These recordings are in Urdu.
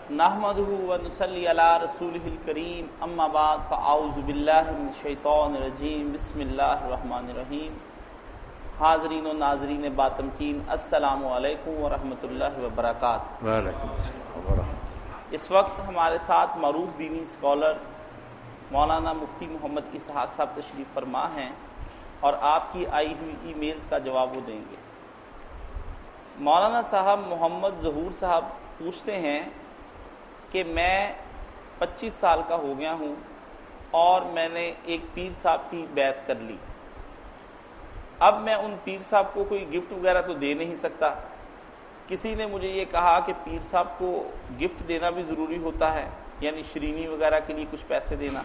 نحمده ونصلی علی رسولہ الکریم اما بعد فاعوذ باللہ من الشیطان الرجیم بسم اللہ الرحمن الرحیم۔ حاضرین و ناظرین باتمکین، السلام علیکم ورحمۃ اللہ وبرکاتہ۔ وعلیکم السلام ورحمۃ۔ اس وقت ہمارے ساتھ معروف دینی اسکالر مولانا مفتی محمد اسحاق صاحب تشریف فرما ہیں اور آپ کی آئی ہوئی ای میلز کا جواب وہ دیں گے۔ مولانا صاحب محمد ظہور صاحب پوچھتے ہیں کہ میں 25 سال کا ہو گیا ہوں اور میں نے ایک پیر صاحب کی بیعت کر لی۔ اب میں ان پیر صاحب کو کوئی گفٹ وغیرہ تو دے نہیں سکتا۔ کسی نے مجھے یہ کہا کہ پیر صاحب کو گفٹ دینا بھی ضروری ہوتا ہے، یعنی شرینی وغیرہ کے لیے کچھ پیسے دینا۔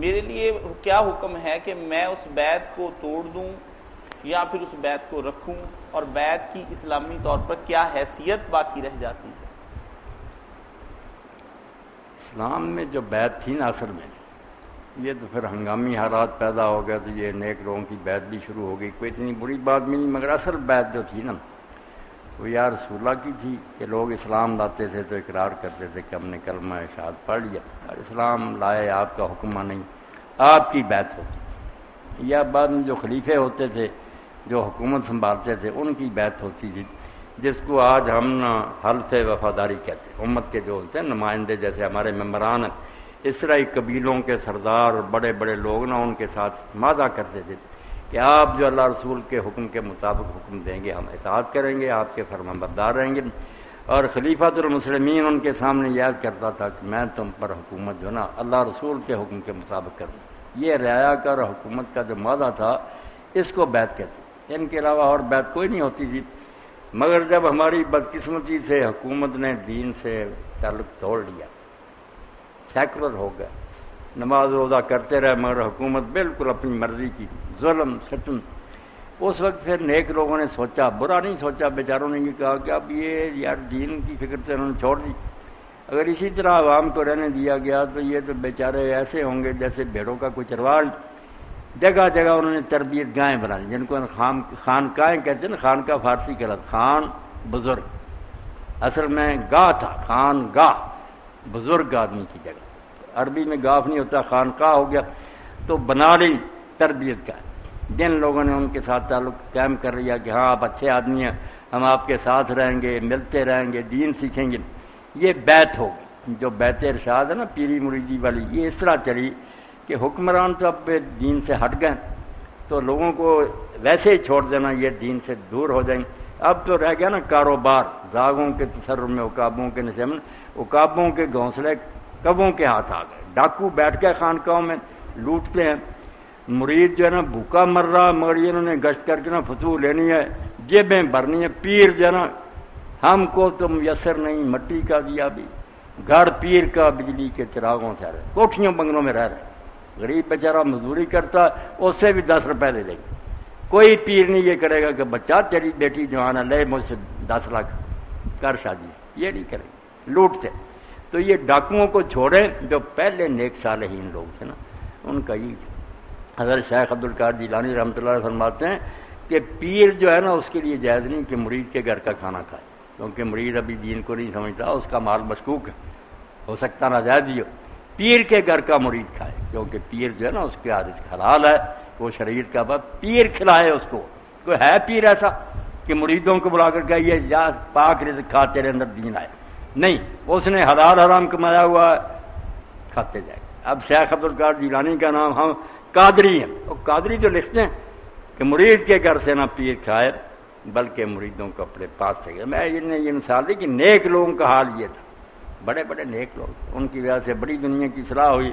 میرے لیے کیا حکم ہے کہ میں اس بیعت کو توڑ دوں یا پھر اس بیعت کو رکھوں، اور بیعت کی اسلامی طور پر کیا حیثیت باقی رہ جاتی ہے؟ اسلام میں جو بیعت تھی نا اصل میں، یہ تو پھر ہنگامی حالات پیدا ہو گئے تو یہ نیک لوگوں کی بیعت بھی شروع ہو گئی، کوئی اتنی بری بات نہیں، مگر اصل بیعت جو تھی نا وہ یا رسول اللہ کی تھی کہ لوگ اسلام لاتے تھے تو اقرار کرتے تھے کہ ہم نے کلمہ شہادت پڑھ لیا اور اسلام لائے، آپ کا حکم نہیں، آپ کی بیعت ہوتی، یا بعد میں جو خلیفے ہوتے تھے جو حکومت سنبھالتے تھے ان کی بیعت ہوتی تھی، جس کو آج ہم حلف وفاداری کہتے ہیں۔ امت کے جو ہوتے ہیں نمائندے، جیسے ہمارے ممبران ہیں، اس طرح ہی قبیلوں کے سردار اور بڑے بڑے لوگ نا ان کے ساتھ وعدہ کرتے تھے کہ آپ جو اللہ رسول کے حکم کے مطابق حکم دیں گے ہم اطاعت کریں گے، آپ کے فرمانبردار رہیں گے۔ اور خلیفۃ المسلمین ان کے سامنے یاد کرتا تھا کہ میں تم پر حکومت جو نا اللہ رسول کے حکم کے مطابق کروں۔ یہ رعایا کر حکومت کا جو وعدہ تھا اس کو بیعت کہتے ہیں، ان کے علاوہ اور بیعت کوئی نہیں ہوتی تھی۔ مگر جب ہماری بدقسمتی سے حکومت نے دین سے تعلق توڑ لیا، سیکولر ہو گیا، نماز روزہ کرتے رہے مگر حکومت بالکل اپنی مرضی کی، ظلم ستم، اس وقت پھر نیک لوگوں نے سوچا، برا نہیں سوچا، بیچاروں نے یہ کہا کہ اب یہ یار دین کی فکر سے انہوں نے چھوڑ دی، اگر اسی طرح عوام کو رہنے دیا گیا تو یہ تو بیچارے ایسے ہوں گے جیسے بھیڑوں کا کوئی چرواہا۔ جگہ جگہ انہوں نے تربیت گاہیں بنائی، جن کو خانقاہیں کہتے ہیں نا، خان کا فارسی کا لفظ خان بزرگ، اصل میں گاہ تھا، خان گاہ بزرگ آدمی کی جگہ، عربی میں گاف نہیں ہوتا، خانقاہ ہو گیا، تو بنا لی تربیت کا۔ جن لوگوں نے ان کے ساتھ تعلق قائم کر لیا کہ ہاں آپ اچھے آدمی ہیں، ہم آپ کے ساتھ رہیں گے، ملتے رہیں گے، دین سیکھیں گے، یہ بیعت ہوگی۔ جو بیعت ارشاد ہے نا پیری مریدی والی، یہ اس طرح چلی کہ حکمران تو اب دین سے ہٹ گئے تو لوگوں کو ویسے ہی چھوڑ دینا، یہ دین سے دور ہو جائیں گے۔ اب تو رہ گیا نا کاروبار، زاغوں کے تصرف میں، عقابوں کے نشے میں، عقابوں کے گھونسلے کبوں کے ہاتھ آ گئے، ڈاکو بیٹھ کے خانقاہوں میں لوٹتے ہیں، مرید جو ہے نا بھوکا مر رہا، مگر انہوں نے گشت کر کے نا فتوح لینی ہے، جیبیں بھرنی ہے، پیر جو ہے نا ہم کو تو میسر نہیں، مٹی کا دیا بھی، گھر پیر کا بجلی کے چراغوں سے رہے، کوٹھیوں بنگلوں میں رہ رہے، غریب بیچارہ مزدوری کرتا اس سے بھی 10 روپے دے دے گا۔ کوئی پیر نہیں یہ کرے گا کہ بچہ تیری بیٹی جوان ہے لے مجھ سے 10 لاکھ کر شادی، یہ نہیں کرے گا، لوٹتے۔ تو یہ ڈاکوؤں کو چھوڑیں جو پہلے نیک صالحین لوگ تھے نا، ان کا یہ حضرت شیخ عبدالقادر جیلانی رحمۃ اللہ علیہ فرماتے ہیں کہ پیر جو ہے نا اس کے لیے جائز نہیں کہ مرید کے گھر کا کھانا کھائے، کیونکہ مرید ابھی دین کو نہیں سمجھتا، اس کا مال مشکوک ہے، ہو سکتا ناجائز ہی ہو۔ پیر کے گھر کا مرید کھائے، کیونکہ پیر جو ہے نا اس کے عادت حلال ہے، وہ شریعت کا بات، پیر کھلائے اس کو۔ کوئی ہے پیر ایسا کہ مریدوں کو بلا کر کہیے یا پاک رزق کھا تیرے اندر دین آئے؟ نہیں، اس نے حلال حرام کمایا ہوا ہے، کھاتے جائے۔ اب شیخ عبدالقادر جیلانی کا نام ہم قادری ہیں، اور قادری جو لکھتے ہیں کہ مرید کے گھر سے نہ پیر کھائے بلکہ مریدوں کو اپنے پاس سے گئے۔ میں یہ مثال دی کہ نیک لوگوں کا حال یہ تھا، بڑے بڑے نیک لوگ، ان کی وجہ سے بڑی دنیا کی اصلاح ہوئی،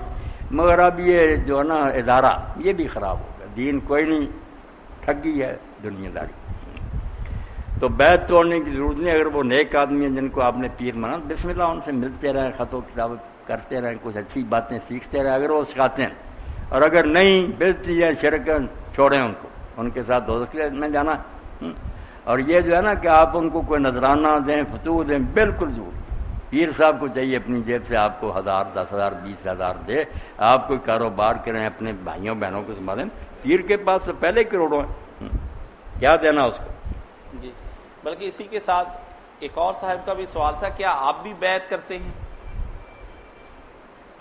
مگر اب یہ جو ہے نا ادارہ یہ بھی خراب ہو گیا، دین کوئی نہیں، ٹھگی ہے، دنیا داری۔ تو بیعت توڑنے کی ضرورت نہیں، اگر وہ نیک آدمی ہیں جن کو آپ نے پیر مانا، بسم اللہ ان سے ملتے رہیں، خط و کتابت کرتے رہیں، کچھ اچھی باتیں سیکھتے رہیں اگر وہ سکھاتے ہیں، اور اگر نہیں بلتی ہے شرک، چھوڑیں ان کو، ان کے ساتھ دوزخ میں جانا۔ اور یہ جو ہے نا کہ آپ ان کو کوئی نذرانہ دیں، فتوح دیں، بالکل ضرور۔ پیر صاحب کو چاہیے اپنی جیب سے آپ کو 1000 10,000 20,000 دے، آپ کوئی کاروبار کریں، اپنے بھائیوں بہنوں کو سنبھالیں، پیر کے پاس تو پہلے کروڑوں ہیں، کیا دینا اس کو؟ جی، بلکہ اسی کے ساتھ ایک اور صاحب کا بھی سوال تھا، کیا آپ بھی بیعت کرتے ہیں؟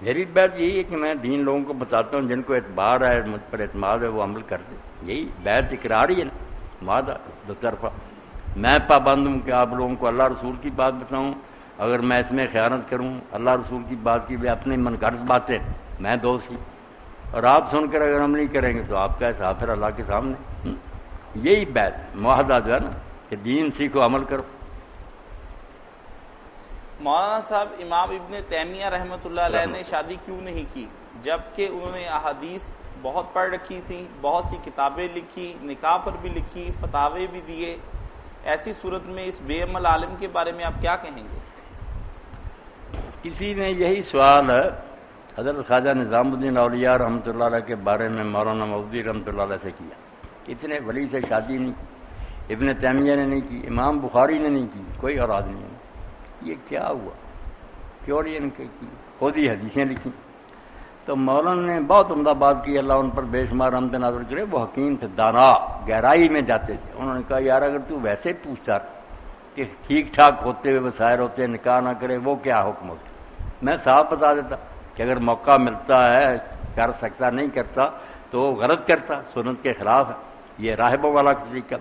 میری بات یہی ہے کہ میں دین لوگوں کو بتاتا ہوں، جن کو اعتبار ہے، مجھ پر اعتماد ہے، وہ عمل کر دیں. یہی بیعت اقرار ہی ہے نا، معاہدہ دو طرفہ. میں پابند ہوں کہ آپ لوگوں کو اللہ رسول کی بات بتاؤں. اگر میں اس میں خیانت کروں اللہ رسول کی بات کی، وہ اپنے من گھڑت باتیں، میں دوست ہی، اور آپ سن کر اگر عمل نہیں کریں گے تو آپ کا حساب پھر اللہ کے سامنے. یہی بیعت معاہدہ جو ہے نا کہ دین سیکھو عمل کرو. مولانا صاحب، امام ابن تیمیہ رحمۃ اللہ علیہ نے شادی کیوں نہیں کی، جبکہ انہوں نے احادیث بہت پڑھ رکھی تھیں، بہت سی کتابیں لکھی، نکاح پر بھی لکھی، فتاوے بھی دیے؟ ایسی صورت میں اس بے عمل عالم کے بارے میں آپ کیا کہیں گے؟ کسی نے یہی سوال ہے حضرت خواجہ نظام الدین اولیاء رحمۃ اللہ علیہ کے بارے میں مولانا مودودی رحمۃ اللہ علیہ سے کیا. اتنے ولی سے شادی نہیں کی، ابن تیمیہ نے نہیں کی، امام بخاری نے نہیں کی، کوئی اور آدمی نہیں. یہ کیا ہوا؟ کیوں نہیں ان کی خود ہی حدیثیں لکھی. تو مولانا نے بہت عمدہ بات کی، اللہ ان پر بے شمار رحمت نازل کرے. وہ حکیم تھے، دانا، گہرائی میں جاتے تھے. انہوں نے کہا یار اگر تو ویسے پوچھتا کہ ٹھیک ٹھاک ہوتے ہوئے وسائر ہوتے نکاح نہ کرے، وہ کیا حکم ہوتا؟ میں صاف بتا دیتا کہ اگر موقع ملتا ہے کر سکتا، نہیں کرتا تو غلط کرتا، سنت کے خلاف ہے. یہ راہبوں والا طریقہ.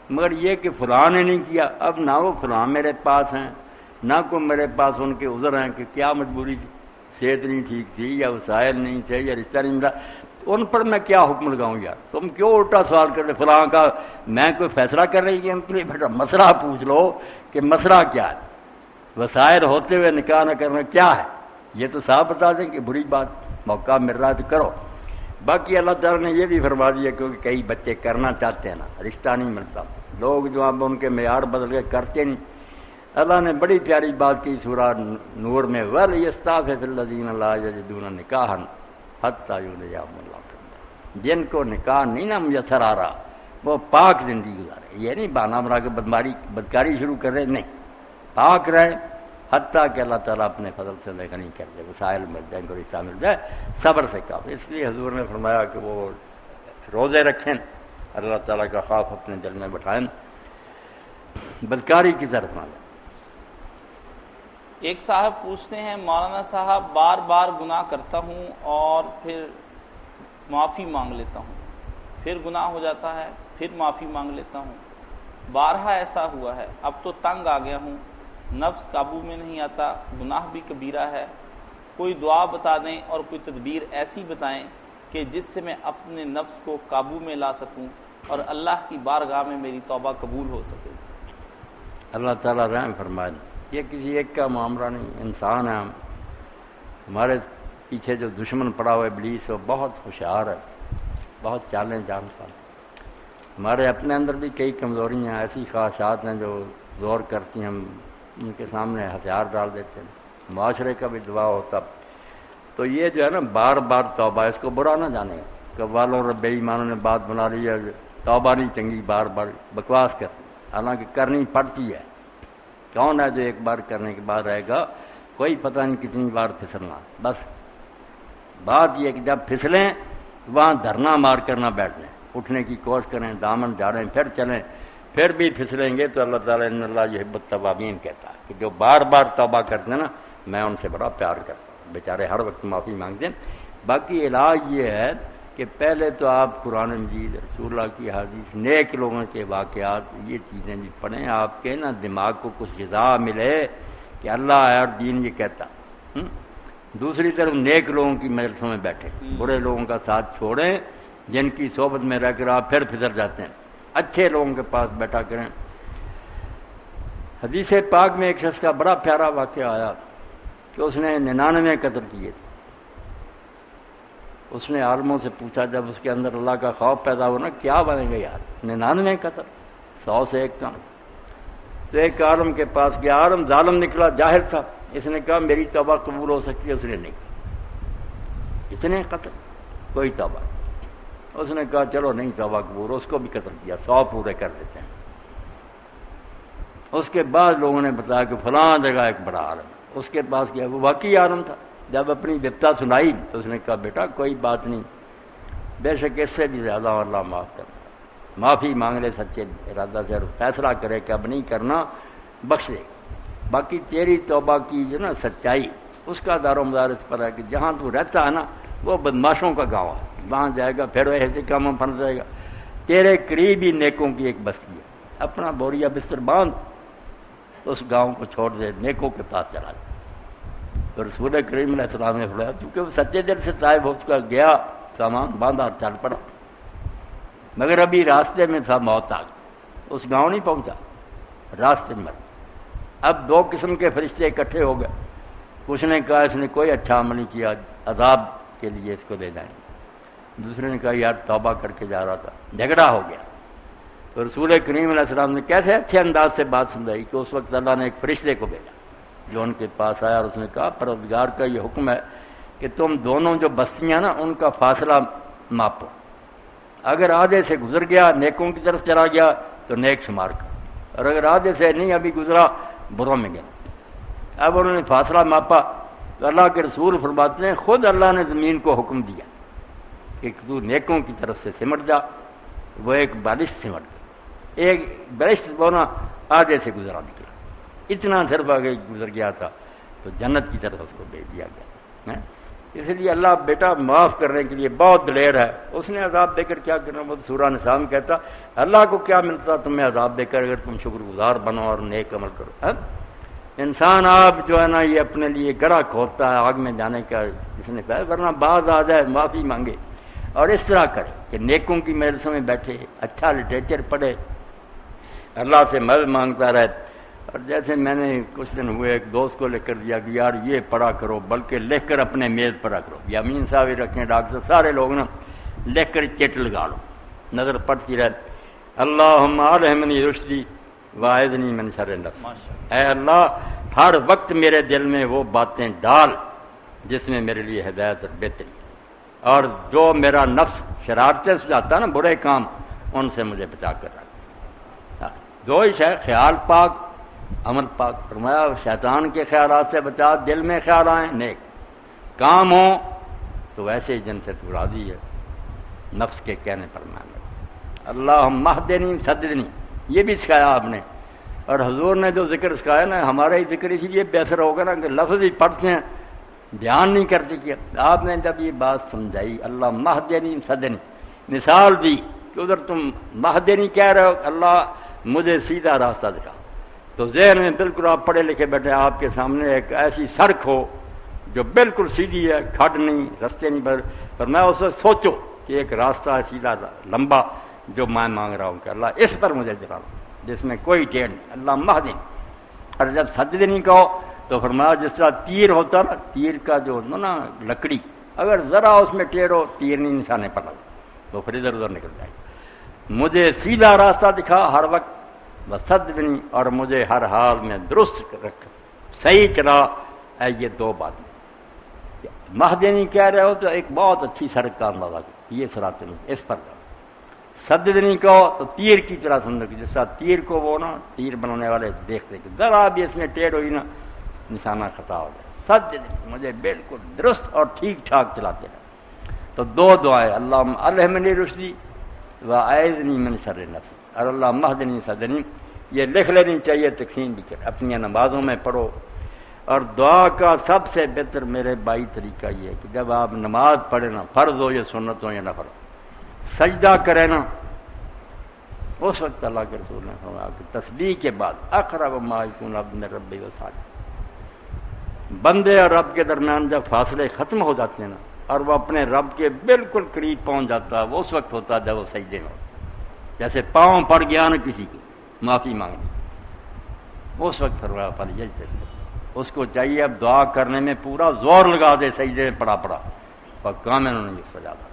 مگر یہ کہ فلاں نے نہیں کیا، اب نہ وہ فلاں میرے پاس ہیں نہ کوئی میرے پاس ان کے عذر ہیں کہ کیا مجبوری تھی، صحت نہیں ٹھیک تھی یا وسائل نہیں تھے یا رشتہ نہیں ملا، ان پر میں کیا حکم لگاؤں؟ یار تم کیوں الٹا سوال کر رہے فلاں کا؟ میں کوئی فیصلہ کر رہی ہوں؟ بیٹا مسئلہ پوچھ لو کہ مسئلہ کیا ہے، وسائل ہوتے ہوئے نکاح نہ کرنا کیا ہے. یہ تو صاحب بتا دیں کہ بری بات، موقع مل رہا ہے تو کرو. باقی اللہ تعالیٰ نے یہ بھی فرما دیا کیونکہ کئی بچے کرنا چاہتے ہیں نا، رشتہ نہیں ملتا، لوگ جو اب ان کے معیار بدل گئے کرتے نہیں. اللہ نے بڑی پیاری بات کی سورہ نور میں، وَلْيَسْتَعْفِفِ الَّذِينَ لَا يَجِدُونَ نِكَاحًا حَتَّىٰ يُغْنِيَهُمُ اللَّهُ مِن فَضْلِهِ. جن کو نکاح نہیں نا میسر آ رہا وہ پاک زندگی گزارے. یہ نہیں بہانہ بنا کے بدکاری شروع کر رہے، نہیں، پاک رہے حتیٰ کہ اللہ تعالیٰ اپنے فضل سے دیکھا نہیں کرتے، وسائل مل جائیں، کو رشتہ مل جائے، صبر سے کام. اس لیے حضور نے فرمایا کہ وہ روزے رکھیں، اللہ تعالیٰ کا خوف اپنے دل میں بٹھائیں، بدکاری کی طرف نہ جائیں. ایک صاحب پوچھتے ہیں، مولانا صاحب بار بار گناہ کرتا ہوں اور پھر معافی مانگ لیتا ہوں، پھر گناہ ہو جاتا ہے، پھر معافی مانگ لیتا ہوں، بارہا ایسا ہوا ہے، اب تو تنگ آ گیا ہوں، نفس قابو میں نہیں آتا، گناہ بھی کبیرہ ہے، کوئی دعا بتا دیں اور کوئی تدبیر ایسی بتائیں کہ جس سے میں اپنے نفس کو قابو میں لا سکوں اور اللہ کی بارگاہ میں میری توبہ قبول ہو سکے. اللہ تعالیٰ رحم فرمائے. یہ کسی ایک کا معاملہ نہیں، انسان ہے ہم. ہمارے پیچھے جو دشمن پڑا ہوا ہے ابلیس، وہ بہت ہوشیار ہے، بہت چالیں جانتا ہے. ہمارے اپنے اندر بھی کئی کمزوریاں ہیں، ایسی خواہشات ہیں جو زور کرتی ہیں، ہم ان کے سامنے ہتھیار ڈال دیتے ہیں. معاشرے کا بھی دعا ہوتا. تو یہ جو ہے نا بار بار توبہ، اس کو برا نہ جانے کہ والوں اور بے ایمانوں نے بات بنا لی ہے توبہ نہیں چنگی، بار بار بکواس کر، حالانکہ کرنی پڑتی ہے. کون ہے جو ایک بار کرنے کے بعد رہے گا؟ کوئی پتہ نہیں کتنی بار پھسلنا. بس بات یہ کہ جب پھسلیں وہاں دھرنا مار کر نہ بیٹھیں، اٹھنے کی کوشش کریں، دامن جھاڑیں، پھر چلیں. پھر بھی پھسلیں گے تو اللہ تعالیٰ ان اللہ یحب التوابین کہتا ہے کہ جو بار بار توبہ کرتے ہیں نا میں ان سے بڑا پیار کرتا ہوں. بیچارے ہر وقت معافی مانگتے ہیں. باقی علاج یہ ہے کہ پہلے تو آپ قرآن مجید، رسول اللہ کی حدیث، نیک لوگوں کے واقعات، یہ چیزیں بھی پڑھیں. آپ کے نا دماغ کو کچھ غذا ملے کہ اللہ ہے اور دین یہ کہتا. دوسری طرف نیک لوگوں کی مجلسوں میں بیٹھے، برے لوگوں کا ساتھ چھوڑیں جن کی صحبت میں رہ کر آپ پھر پھسل جاتے ہیں. اچھے لوگوں کے پاس بیٹھا کریں. حدیث پاک میں ایک شخص کا بڑا پیارا واقعہ آیا کہ اس نے 99 قتل کیے تھے. اس نے عالموں سے پوچھا جب اس کے اندر اللہ کا خوف پیدا ہو نا کیا بنے گا یار، 99 قتل، 100 سے ایک کم. تو ایک عالم کے پاس گیا، عالم ظالم نکلا، جاہل تھا. اس نے کہا میری توبہ قبول ہو سکتی ہے، اس نے نہیں. اتنے قتل، کوئی توبہ. اس نے کہا چلو نہیں توبہ قبول، اس کو بھی قتل کیا، 100 پورے کر دیتے ہیں. اس کے بعد لوگوں نے بتایا کہ فلاں جگہ ایک بڑا عالم، اس کے پاس گیا، وہ واقعی عالم تھا. جب اپنی بپتا سنائی تو اس نے کہا بیٹا کوئی بات نہیں، بے شک اس سے بھی زیادہ اللہ معاف کرنا. معافی مانگ لے سچے ارادہ سے اور فیصلہ کرے کہ اب نہیں کرنا. بخش دے گا۔ باقی تیری توبہ کی جو نا سچائی، اس کا دار و مدار اس پر ہے کہ جہاں تو رہتا ہے نا وہ بدماشوں کا گاؤں ہے، وہاں جائے گا پھر وہ ایسے کاموں پھنس جائے گا۔ تیرے قریب ہی نیکوں کی ایک بستی ہے، اپنا بوریا بستر باندھ اس گاؤں کو چھوڑ دے، نیکوں کے پاس چلا جائے۔ تو رسول کریم علیہ السلام نے فرمایا چونکہ وہ سچے دل سے طائب ہو چکا، گیا سامان باندھا چل پڑا، مگر ابھی راستے میں تھا، موت آ گئی، اس گاؤں نہیں پہنچا، راستے میں۔ اب دو قسم کے فرشتے اکٹھے ہو گئے، کچھ نے کہا اس نے کوئی اچھا عمل نہیں کیا، عذاب کے لیے اس کو دے جائیں گے، دوسرے نے کہا یار توبہ کر کے جا رہا تھا، جھگڑا ہو گیا۔ تو رسول کریم علیہ السلام نے کیسے اچھے انداز سے بات سمجھائی کہ اس وقت اللہ نے ایک فرشتے کو بھیجا جو ان کے پاس آیا، اور اس نے کہا پروردگار کا یہ حکم ہے کہ تم دونوں جو بستیاں نا ان کا فاصلہ ماپو، اگر آدھے سے گزر گیا نیکوں کی طرف چلا گیا تو نیک شمار کر، اور اگر آدھے سے نہیں ابھی گزرا بروں میں گیا۔ اب انہوں نے فاصلہ ماپا تو اللہ کے رسول فرماتے ہیں خود اللہ نے زمین کو حکم دیا کہ تو نیکوں کی طرف سے سمٹ جا، وہ ایک بارش سمٹ گئی، ایک برش بونا آدھے سے گزرا نکلا، اتنا صرف آگے گزر گیا تھا تو جنت کی طرف اس کو بھیج دیا گیا۔ اس لیے اللہ بیٹا معاف کرنے کے لیے بہت دلیر ہے، اس نے عذاب دے کر کیا کرنا، وہ سورہ نساء میں کہتا اللہ کو کیا ملتا تمہیں عذاب دے کر اگر تم شکر گزار بنو اور نیک عمل کرو۔ انسان آپ جو ہے نا یہ اپنے لیے گڑھا کھودتا ہے آگ میں جانے کا، اس نے کہا ورنہ بعض آ جائے معافی مانگے اور اس طرح کرے کہ نیکوں کی مجلسوں میں بیٹھے، اچھا لٹریچر پڑھے، اللہ سے مدد مانگتا رہے۔ اور جیسے میں نے کچھ دن ہوئے ایک دوست کو لکھ کر دیا کہ یار یہ پڑھا کرو، بلکہ لکھ کر اپنے میز پر رکھ لو، یا امین صاحب ہی رکھیں، ڈاکٹر سارے لوگ نا لکھ کر چٹ لگا لو، نظر پڑتی رہے اللہم الہمنی رشدی واعذنی من شر نفس، اے اللہ ہر وقت میرے دل میں وہ باتیں ڈال جس میں میرے لیے ہدایت اور بہتری، اور جو میرا نفس شرارتیں سجاتا نا برے کام، ان سے مجھے بچا کر رکھ۔ دو ہی ہے، خیال پاک عمل پاک۔ فرمایا شیطان کے خیالات سے بچا، دل میں خیال آئیں نیک کام ہوں تو ویسے ہی جن سے تو راضی ہے، نفس کے کہنے پر مان لگا۔ اللہم اہدنی سددنی، یہ بھی سکھایا آپ نے، اور حضور نے جو ذکر سکھایا نا ہمارا ہی ذکر اسی لیے بہتر ہوگا نا کہ لفظ ہی پڑھتے ہیں دھیان نہیں کرتے کیا۔ آپ نے جب یہ بات سمجھائی اللہم اہدنی سددنی، مثال دی کہ ادھر تم مہدنی کہہ رہے ہو اللہ مجھے سیدھا راستہ دکھا، تو ذہن میں بالکل آپ پڑھے لکھے بیٹھے، آپ کے سامنے ایک ایسی سڑک ہو جو بالکل سیدھی ہے، کھڈ نہیں، رستے نہیں، پر میں اس وقت سوچو کہ ایک راستہ ہے سیدھا لمبا جو میں مانگ رہا ہوں کہ اللہ اس پر مجھے چلا جس میں کوئی ٹیڑھ نہیں، اللہ مہدنی۔ اور جب سددنی کہو تو فرمایا جس طرح تیر ہوتا نا، تیر کا جو نا لکڑی اگر ذرا اس میں ٹیڑھ ہو تیر نہیں نشانے پر لگا تو پھر ادھر ادھر نکل جائے گا۔ مجھے سیدھا راستہ دکھا ہر وقت، وسددنی، اور مجھے ہر حال میں درست رکھ، صحیح چلا۔ یہ دو باتیں مہدنی کہہ رہے ہو تو ایک بہت اچھی سڑک کا اندازہ کرو، یہ صراط اس پر کرو۔ سددنی کہو تو تیر کی طرح سمجھو کہ جس طرح تیر کو وہ نا تیر بنانے والے دیکھتے کہ ذرا بھی اس میں ٹیڑھ ہوئی نا نشانہ خطا ہو جائے۔ سددنی، مجھے بالکل درست اور ٹھیک ٹھاک چلاتے رہے۔ تو دو دعائیں اللہم الہمنی رشدی واعذنی من شر نفسی، اور اللہم اہدنی سددنی، یہ لکھ لینی چاہیے، تقسیم بھی کر اپنی نمازوں میں پڑھو۔ اور دعا کا سب سے بہتر میرے بھائی طریقہ یہ ہے کہ جب آپ نماز پڑھیں نا، فرض ہو یا سنت ہو یا نفل، سجدہ کریں نا، اس وقت اللہ کے رسول نے فرمایا کہ تسبیح کے بعد اقرب ما یکون العبد من ربہ وساجد، بندے اور رب کے درمیان جب فاصلے ختم ہو جاتے ہیں نا اور وہ اپنے رب کے بالکل قریب پہنچ جاتا ہے، وہ اس وقت ہوتا ہے جب وہ سجدے میں ہوتا ہے، جیسے پاؤں پڑ گیا نا کسی کو معافی مانگنی، اس وقت فرمایا فلیجتہد، اس کو چاہیے اب دعا کرنے میں پورا زور لگا دے، سجدے میں پڑا پڑا، اور کام انہوں نے سجا دا،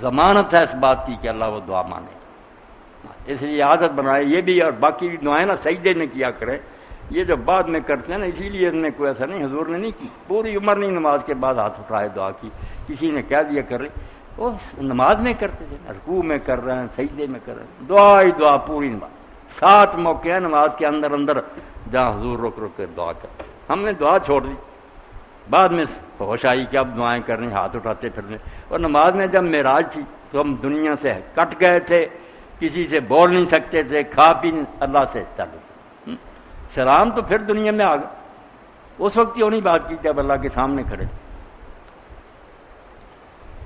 ضمانت ہے اس بات کی کہ اللہ وہ دعا مانے گا۔ اس لیے عادت بنائے یہ بھی، اور باقی بھی دعائیں نا سجدے میں کیا کرے، یہ جو بعد میں کرتے ہیں نا، اسی لیے ان نے کوئی ایسا نہیں، حضور نے نہیں کی، پوری عمر نہیں نماز کے بعد ہاتھ اٹھائے دعا کی، کسی نے کہہ دیا کر رہے، وہ نماز میں کرتے تھے، رکوع میں کر رہے ہیں، سجدے میں کر رہے ہیں، دعا ہی دعا پوری نماز۔ 7 موقع ہیں نماز کے اندر جہاں حضور رک رک کے دعا کرتے، ہم نے دعا چھوڑ دی، بعد میں ہوش آئی کہ اب دعائیں کرنی، ہاتھ اٹھاتے پھرنے۔ اور نماز میں جب معراج تھی تو ہم دنیا سے کٹ گئے تھے، کسی سے بول نہیں سکتے تھے، کھا پی اللہ سے چلو، سلام تو پھر دنیا میں آ گیا، اس وقت کیوں نہیں بات کی جب اللہ کے سامنے کھڑے؟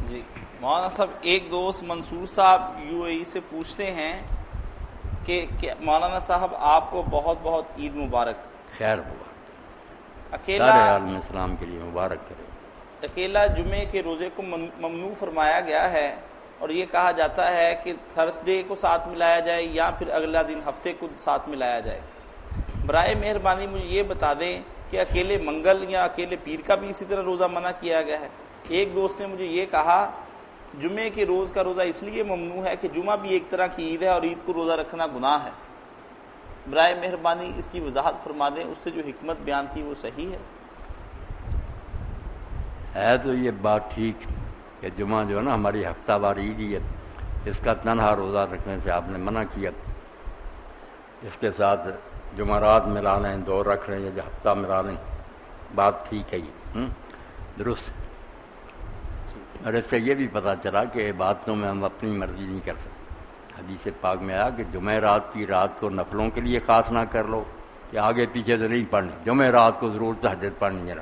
جی مولانا صاحب، ایک دوست منصور صاحب UAE سے پوچھتے ہیں کہ مولانا صاحب آپ کو بہت بہت عید مبارک۔ خیر ہوا، اکیلا سارے عالم اسلام کے لیے مبارک کرے۔ اکیلا جمعے کے روزے کو ممنوع فرمایا گیا ہے، اور یہ کہا جاتا ہے کہ تھرسڈے کو ساتھ ملایا جائے یا پھر اگلا دن ہفتے کو ساتھ ملایا جائے۔ برائے مہربانی مجھے یہ بتا دیں کہ اکیلے منگل یا اکیلے پیر کا بھی اسی طرح روزہ منع کیا گیا ہے؟ ایک دوست نے مجھے یہ کہا جمعے کے روز کا روزہ اس لیے ممنوع ہے کہ جمعہ بھی ایک طرح کی عید ہے اور عید کو روزہ رکھنا گناہ ہے۔ برائے مہربانی اس کی وضاحت فرما دیں، اس سے جو حکمت بیان کی وہ صحیح ہے تو یہ بات ٹھیک کہ جمعہ جو ہے نا ہماری ہفتہ وار عید ہی ہے، اس کا تنہا روزہ رکھنے سے آپ نے منع کیا۔ اس کے ساتھ جمعرات ملا لیں، 2 رکھ لیں یا ہفتہ ملا لیں، بات ٹھیک ہے، یہ درست۔ اور اس سے یہ بھی پتہ چلا کہ باتوں میں ہم اپنی مرضی نہیں کر سکتے۔ حدیث پاک میں آیا کہ جمعرات کی رات کو نفلوں کے لیے خاص نہ کر لو کہ آگے پیچھے سے نہیں پڑھنی، جمعرات کو ضرور تہجد پڑھنی ہے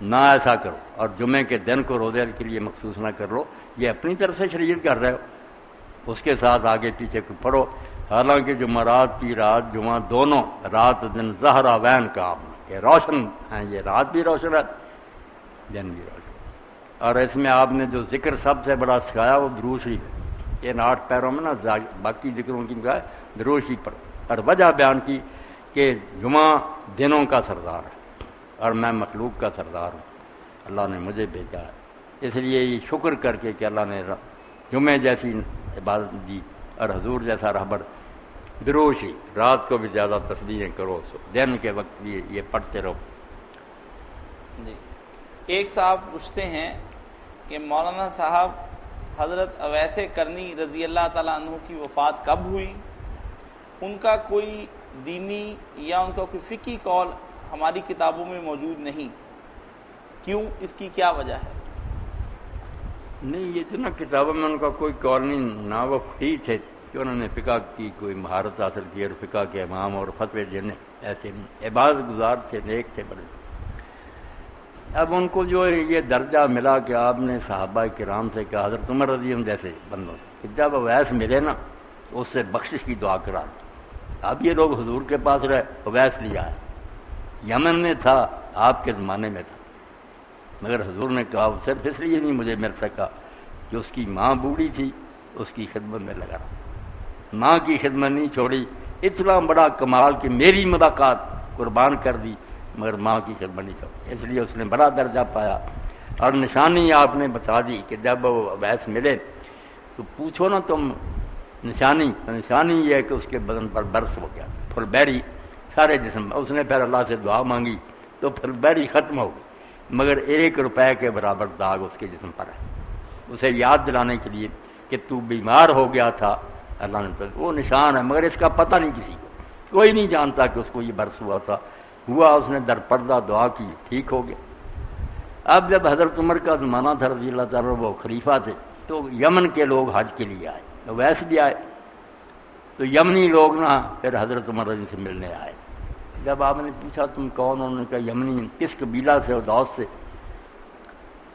نہ ایسا کرو، اور جمعے کے دن کو روزے کے لیے مخصوص نہ کر لو، یہ اپنی طرف سے شریعت کر رہے ہو، اس کے ساتھ آگے پیچھے کو پڑھو۔ حالانکہ جمعرات کی رات جمعہ دونوں رات دن ظہر وین کا آپ یہ روشن ہیں، یہ رات بھی روشن ہے دن بھی روشن۔ اور اس میں آپ نے جو ذکر سب سے بڑا سکھایا وہ درود شریف ہے۔ ان 8 پیروں میں نا باقی ذکروں کی بجائے درود شریف پر، اور وجہ بیان کی کہ جمعہ دنوں کا سردار ہے اور میں مخلوق کا سردار ہوں، اللہ نے مجھے بھیجا ہے۔ اس لیے یہ شکر کر کے کہ اللہ نے جمعے جیسی عبادت دی اور حضور جیسا رہبر، درود شریف رات کو بھی زیادہ تسبیحیں کرو، دن کے وقت بھی یہ پڑھتے رہو۔ جی ایک صاحب پوچھتے ہیں کہ مولانا صاحب حضرت اویس کرنی رضی اللہ تعالیٰ عنہ کی وفات کب ہوئی؟ ان کا کوئی دینی یا ان کا کوئی فقہی قول ہماری کتابوں میں موجود نہیں، کیوں؟ اس کی کیا وجہ ہے؟ نہیں، یہ تو نا کتابوں میں ان کا کوئی قول نہیں، نہ وہ فقیہ تھے کہ انہوں نے فقہ کی کوئی مہارت حاصل کی اور فقہ کے امام اور فتوے دینے، ایسے نہیں، عبادت گزار تھے، نیک تھے بڑے۔ اب ان کو جو یہ درجہ ملا کہ آپ نے صحابہ کرام سے کہا، حضرت عمر رضی اللہ جیسے بندوں کہ جب اویس ملے نا اس سے بخشش کی دعا کرا۔ اب یہ لوگ حضور کے پاس رہے، اویس لیا ہے، یمن میں تھا، آپ کے زمانے میں تھا، مگر حضور نے کہا صرف اس لیے نہیں مجھے مل سکا کہ اس کی ماں بوڑھی تھی، اس کی خدمت میں لگا رہا، ماں کی خدمت نہیں چھوڑی، اتنا بڑا کمال کہ میری ملاقات قربان کر دی مگر ماں کی خدمت نہیں چھوڑی، اس لیے اس نے بڑا درجہ پایا۔ اور نشانی آپ نے بتا دی کہ جب وہ اویس ملے تو پوچھو نا تم نشانی یہ ہے کہ اس کے بدن پر برس ہو گیا، پھل بیری سارے جسم، اس نے پھر اللہ سے دعا مانگی تو پھل بیری ختم ہو گئی، مگر 1 روپے کے برابر داغ اس کے جسم پر ہے، اسے یاد دلانے کے لیے کہ تو بیمار ہو گیا تھا، اللہ نے وہ نشان ہے، مگر اس کا پتہ نہیں کسی کو، کوئی نہیں جانتا کہ اس کو یہ برس ہوا تھا، ہوا اس نے در پردہ دعا کی، ٹھیک ہو گیا۔ اب جب حضرت عمر کا زمانہ تھا رضی اللہ تعالیٰ، وہ خلیفہ تھے، تو یمن کے لوگ حج کے لیے آئے، اویس بھی آئے، تو یمنی لوگ نا پھر حضرت عمر رضی سے ملنے آئے۔ جب آپ نے پوچھا تم کون؟ انہوں نے کہا یمنی، کس قبیلہ سے ہو؟ دوس سے۔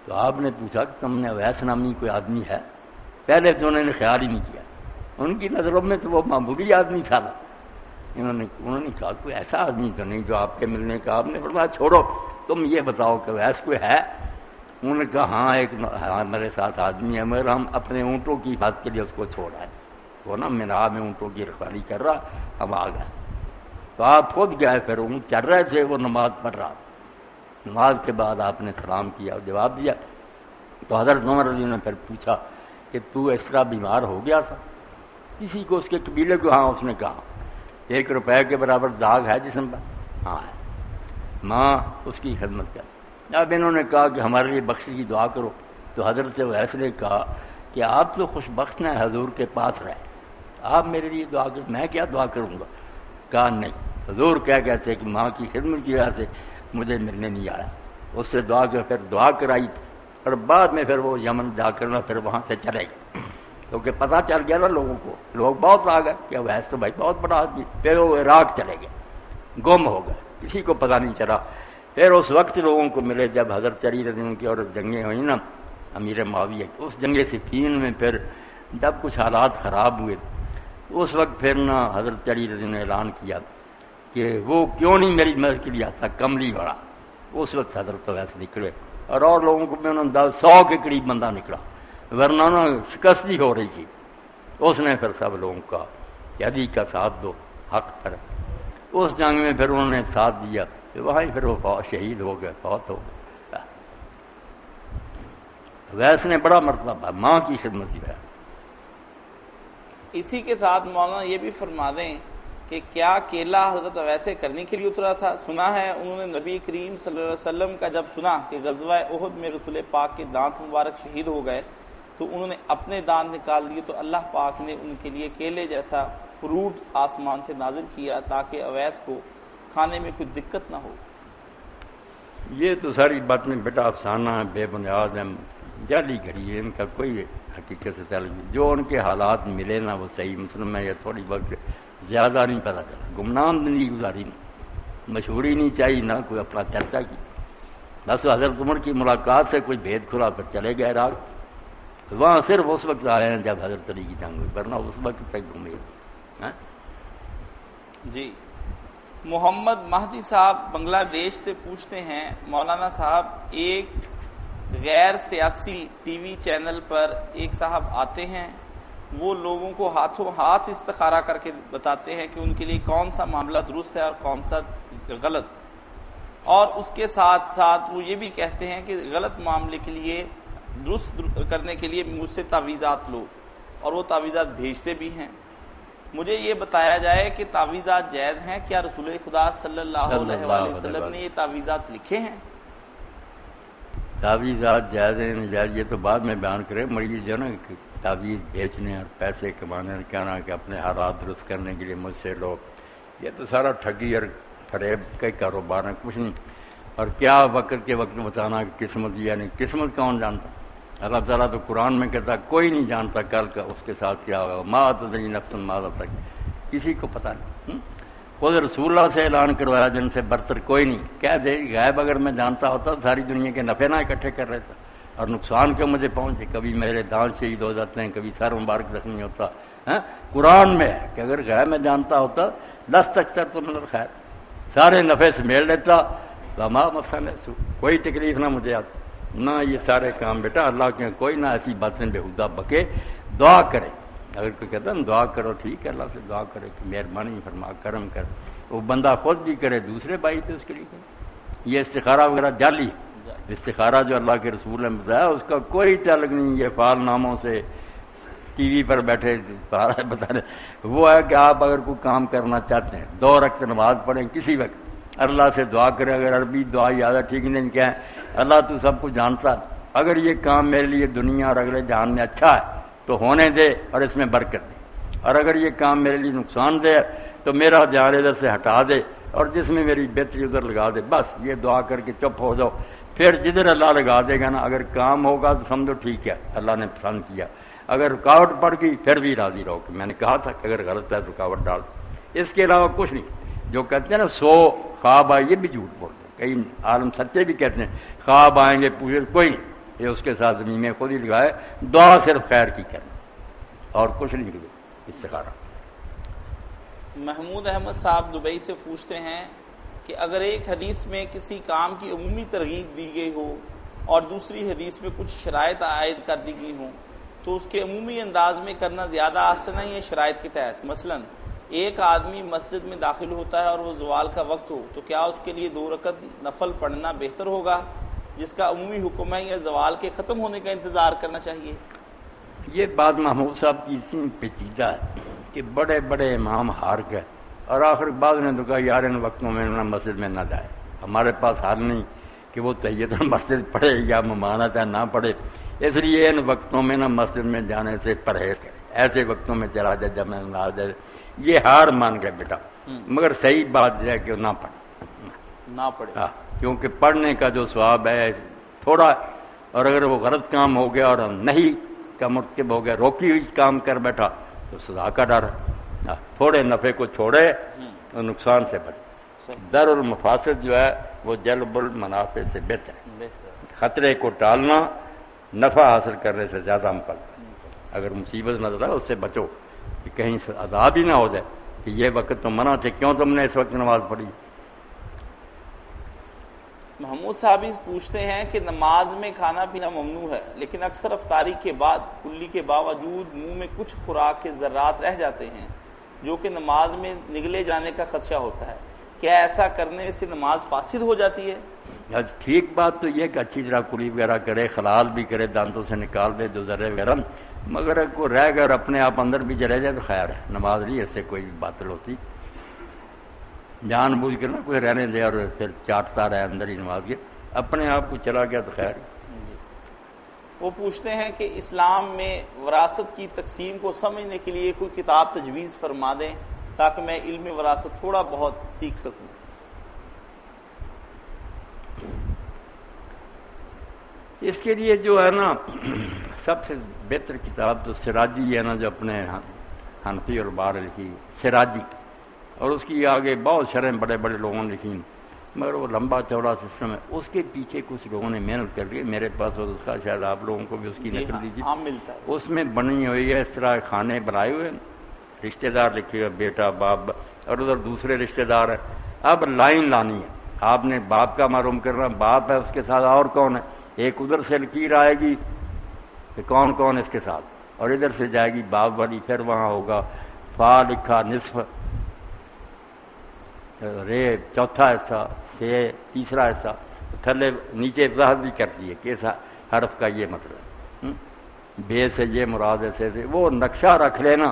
تو آپ نے پوچھا کہ تم نے اویس نامی کوئی آدمی ہے؟ پہلے تو انہوں نے خیال ہی نہیں کیا، ان کی نظروں میں تو وہ معمولی آدمی تھا، انہوں نے کہا کوئی ایسا آدمی تو نہیں جو آپ کے ملنے کا۔ آپ نے فرمایا چھوڑو، تم یہ بتاؤ کہ اویس کوئی ہے؟ انہوں نے کہا ہاں ایک میرے ساتھ آدمی ہے، مگر ہم اپنے اونٹوں کی حفاظت کے لیے اس کو چھوڑا ہے، وہ نا مینا میں اونٹوں کی رکھوالی کر رہا، ہم آ گئے۔ تو آپ خود گئے، پھر اونٹ چل رہے تھے، وہ نماز پڑھ رہا، نماز کے بعد آپ نے سلام کیا اور جواب دیا۔ تو حضرت عمر رضی نے پھر پوچھا کہ تو اس طرح بیمار ہو گیا تھا؟ کسی کو اس کے قبیلے کو؟ ہاں، اس نے کہا 1 روپے کے برابر داغ ہے جسم پر؟ ہاں ہے، ماں اس کی خدمت کر۔ اب انہوں نے کہا کہ ہمارے لیے بخشش کی دعا کرو، تو حضرت سے اویس نے کہا کہ آپ تو خوش بخت ہیں، حضور کے پاس رہے، آپ میرے لیے دعا کریں، میں کیا دعا کروں گا؟ کہا نہیں، حضور کیا کہتے کہ ماں کی خدمت کی وجہ سے مجھے ملنے نہیں آیا، اس سے دعا کر، پھر دعا کرائی، اور بعد میں پھر وہ یمن جا کرنا، پھر وہاں سے چلے گئے، کیونکہ پتہ چل گیا نا لوگوں کو، لوگ بہت آ گئے کہ اویس تو بھائی بہت بڑا آدمی، پھر وہ عراق چلے گئے، گم ہو گئے، کسی کو پتہ نہیں چلا۔ پھر اس وقت لوگوں کو ملے جب حضرت علی رضی اللہ عنہ کی اور جنگیں ہوئیں نا، امیر معاویہ کی، اس جنگ صفین میں پھر جب کچھ حالات خراب ہوئے اس وقت پھر نہ حضرت علی رضی اللہ عنہ نے اعلان کیا کہ وہ کیوں نہیں میری مدد کے لیے آتا، کملی بڑا۔ اس وقت حضرت ویسے نکلے اور لوگوں کو میں انہوں نے 100 کے قریب بندہ نکلا، ورنہ نا شکست ہی ہو رہی تھی۔ اس نے پھر سب لوگوں کا کہ علی کا ساتھ دو، حق پر۔ اس جنگ میں پھر انہوں نے ساتھ دیا، وہاں پھر وہ شہید ہو گئے، فوت ہو گئے۔ ویسے نے بڑا مرتبہ ماں کی خدمت ہے۔ اسی کے ساتھ مولانا یہ بھی فرما دیں کہ کیا کیلا حضرت ویسے کرنے کے لیے اترا تھا؟ سنا ہے انہوں نے نبی کریم صلی اللہ علیہ وسلم کا جب سنا کہ غزوہ احد میں رسول پاک کے دانت مبارک شہید ہو گئے تو انہوں نے اپنے دانت نکال دیے، تو اللہ پاک نے ان کے لیے کیلے جیسا فروٹ آسمان سے نازل کیا تاکہ اویس کو کھانے میں کوئی دقت نہ ہو۔ یہ تو ساری باتیں بیٹا افسانہ ہے، بے بنیاد ہے، جعلی گھڑی ہے، ان کا کوئی حقیقت سے تعلق نہیں۔ جو ان کے حالات ملے نا وہ صحیح مسلم میں یہ تھوڑی بہت زیادہ نہیں پتہ چلا، گمنام زندگی گزاری نہیں، مشہوری نہیں چاہیے، نہ کوئی اپنا چرچا کی، بس حضرت عمر کی ملاقات سے کوئی بھید کھلا پر چلے گئے عراق، وہاں صرف اس وقت آئے ہیں جب حضرت علی کی جنگ ہوئی، ورنہ اس وقت تک گھومے۔ جی محمد مہدی صاحب بنگلہ دیش سے پوچھتے ہیں، مولانا صاحب ایک غیر سیاسی ٹی وی چینل پر ایک صاحب آتے ہیں، وہ لوگوں کو ہاتھوں ہاتھ استخارہ کر کے بتاتے ہیں کہ ان کے لیے کون سا معاملہ درست ہے اور کون سا غلط، اور اس کے ساتھ ساتھ وہ یہ بھی کہتے ہیں کہ غلط معاملے کے لیے درست کرنے کے لیے مجھ سے تعویذات لو، اور وہ تعویذات بھیجتے بھی ہیں۔ مجھے یہ بتایا جائے کہ تعویذات جائز ہیں کیا؟ رسول خدا صلی اللہ علیہ وآلہ وسلم نے یہ تعویذات لکھے ہیں؟ تعویذات جائز ہیں نجائز یہ تو بعد میں بیان کرے، مریض جو نا تعویذ بیچنے اور پیسے کمانے اور کہنا کہ اپنے حالات درست کرنے کے لیے مجھ سے لو، یہ تو سارا ٹھگی اور فریب کا کاروبار ہے، کچھ نہیں۔ اور کیا وقت کے وقت بتانا کہ قسمت، یعنی قسمت کون جانتا؟ اللہ تعالیٰ تو قرآن میں کہتا کوئی نہیں جانتا کل کا اس کے ساتھ کیا ہوگا، ما تدری نفس ماذا تکسب، کسی کو پتہ نہیں۔ خود رسول اللہ سے اعلان کروایا جن سے برتر کوئی نہیں، کہہ دے غیب اگر میں جانتا ہوتا ساری دنیا کے نفع نہ اکٹھے کر رہتا اور نقصان کیوں مجھے پہنچے، کبھی میرے دانت شہید ہو جاتے ہیں، کبھی سر مبارک زخمی ہوتا ہے۔ قرآن میں ہے کہ اگر غیب میں جانتا ہوتا لستکثرت من الخیر، سارے نفع سمیٹ لیتا، وما مسنی السوء، کوئی تکلیف نہ مجھے آتی۔ نہ یہ سارے کام بیٹا اللہ کے کوئی نہ ایسی باتیں بےہودہ بکے، دعا کرے۔ اگر کوئی کہتا ہے دعا کرو، ٹھیک ہے، اللہ سے دعا کرے کہ مہربانی فرما، کرم کر، وہ بندہ خود بھی کرے، دوسرے بھائی تو اس کے لیے کرے۔ یہ استخارہ وغیرہ جعلی، استخارہ جو اللہ کے رسول نے بتایا اس کا کوئی تعلق نہیں یہ فعال ناموں سے ٹی وی پر بیٹھے بتا رہے۔ وہ ہے کہ آپ اگر کوئی کام کرنا چاہتے ہیں 2 رکعت نماز پڑھیں کسی وقت، اللہ سے دعا کریں، اگر عربی دعا یاد ہے ٹھیک نہیں کیا ہے، اللہ تو سب کچھ جانتا ہے، اگر یہ کام میرے لیے دنیا اور اگلے جہان میں اچھا ہے تو ہونے دے اور اس میں برکت دے، اور اگر یہ کام میرے لیے نقصان دہ ہے تو میرا دھیان ادھر سے ہٹا دے اور جس میں میری بہتری ادھر لگا دے، بس یہ دعا کر کے چپ ہو جاؤ۔ پھر جدھر اللہ لگا دے گا نا، اگر کام ہوگا تو سمجھو ٹھیک ہے اللہ نے پسند کیا، اگر رکاوٹ پڑ گئی پھر بھی راضی رہو کہ میں نے کہا تھا کہ اگر غلط ہے تو رکاوٹ ڈال دو۔ اس کے علاوہ کچھ نہیں۔ جو کہتے ہیں نا 100 خواب آئے، یہ بھی جھوٹ بولتے ہیں، کئی عالم سچے بھی کہتے ہیں خواب آئیں گے پوچھے کوئی نہیں، یہ اس کے ساتھ زمین میں خود ہی لگائے، دعا صرف خیر کی کرنا اور کچھ نہیں کرے استخارہ۔ محمود احمد صاحب دبئی سے پوچھتے ہیں کہ اگر ایک حدیث میں کسی کام کی عمومی ترغیب دی گئی ہو اور دوسری حدیث میں کچھ شرائط عائد کر دی گئی ہوں تو اس کے عمومی انداز میں کرنا زیادہ آسان ہے یا شرائط کے تحت؟ مثلا ایک آدمی مسجد میں داخل ہوتا ہے اور وہ زوال کا وقت ہو تو کیا اس کے لیے 2 رکعت نفل پڑھنا بہتر ہوگا جس کا عمومی حکم ہے، یا زوال کے ختم ہونے کا انتظار کرنا چاہیے؟ یہ بات محمود صاحب کی اتنی پیچیدہ ہے کہ بڑے بڑے امام ہار گئے اور آخر بعد نے تو کہا یار ان وقتوں میں نہ مسجد میں نہ جائے، ہمارے پاس حال نہیں کہ وہ تحیت المسجد پڑھے یا ممانعت ہے نہ پڑھے، اس لیے ان وقتوں میں نہ مسجد میں جانے سے پرہیز کرے، ایسے وقتوں میں چلا جائے جب میں نہ جائے۔ یہ ہار مان گئے بیٹا، مگر صحیح بات ہے کہ نہ پڑھے، کیونکہ پڑھنے کا جو ثواب ہے تھوڑا، اور اگر وہ غلط کام ہو گیا اور نہیں کا مرتکب ہو گیا، روکی ہوئی کام کر بیٹھا تو سزا کا ڈر ہے، تھوڑے نفع کو چھوڑے اور نقصان سے بچے۔ در المفاسد جو ہے وہ جلب المنافع سے بہتر ہے. خطرے کو ٹالنا نفع حاصل کرنے سے زیادہ مفضل ہے. اگر مصیبت نظر آئے اس سے بچو کہ کہیں سے عذاب ہی نہ ہو جائے کہ یہ وقت تو منع تھے، کیوں تم نے اس وقت نماز پڑھی. محمود صاحب پوچھتے ہیں کہ نماز میں کھانا پینا ممنوع ہے، لیکن اکثر افطاری کے بعد کلی کے باوجود منہ میں کچھ خوراک کے ذرات رہ جاتے ہیں جو کہ نماز میں نگلے جانے کا خدشہ ہوتا ہے. کیا ایسا کرنے سے نماز فاسد ہو جاتی ہے؟ ٹھیک بات تو یہ کہ اچھی طرح کلی وغیرہ کرے، خلال بھی کرے، دانتوں سے نکال دے جو ذرے وغیرہ، مگر اگر کو رہ گئے اور اپنے آپ اندر بھی چلے جائے تو خیر ہے، نماز نہیں اس سے کوئی باطل ہوتی. جان بوجھ کر نہ کوئی رہنے دے اور پھر چاٹتا رہے اندر ہی نماز کے، اپنے آپ کو چلا گیا تو خیر. وہ پوچھتے ہیں کہ اسلام میں وراثت کی تقسیم کو سمجھنے کے لیے کوئی کتاب تجویز فرما دیں تاکہ میں علم وراثت تھوڑا بہت سیکھ سکوں. اس کے لیے جو ہے نا سب سے بہتر کتاب تو سراجی ہے نا، جو اپنے حنفی اور بار لکھی سراجی، اور اس کی آگے بہت شرح بڑے بڑے لوگوں نے لکھی، مگر وہ لمبا چوڑا سسٹم ہے. اس کے پیچھے کچھ لوگوں نے محنت کر لی، میرے پاس اس کا شاید آپ لوگوں کو بھی اس کی نقل دیجیے. اس میں بنی ہوئی ہے اس طرح کھانے بنائے ہوئے، رشتہ دار لکھے ہوئے، بیٹا باپ اور ادھر دوسرے رشتہ دار ہیں. اب لائن لانی ہے، آپ نے باپ کا معلوم کرنا، باپ ہے، اس کے ساتھ اور کون ہے، ایک ادھر سے لکیر آئے گی کہ کون کون اس کے ساتھ، اور ادھر سے جائے گی باپ والی، پھر وہاں ہوگا فا لکھا نصف، رے چوتھا حصہ، سے تیسرا حصہ، تھلے نیچے وضاحت بھی کرتی ہے کہ اس حرف کا یہ مطلب ہے، بے سے یہ مراد ہے، سے وہ نقشہ رکھ لینا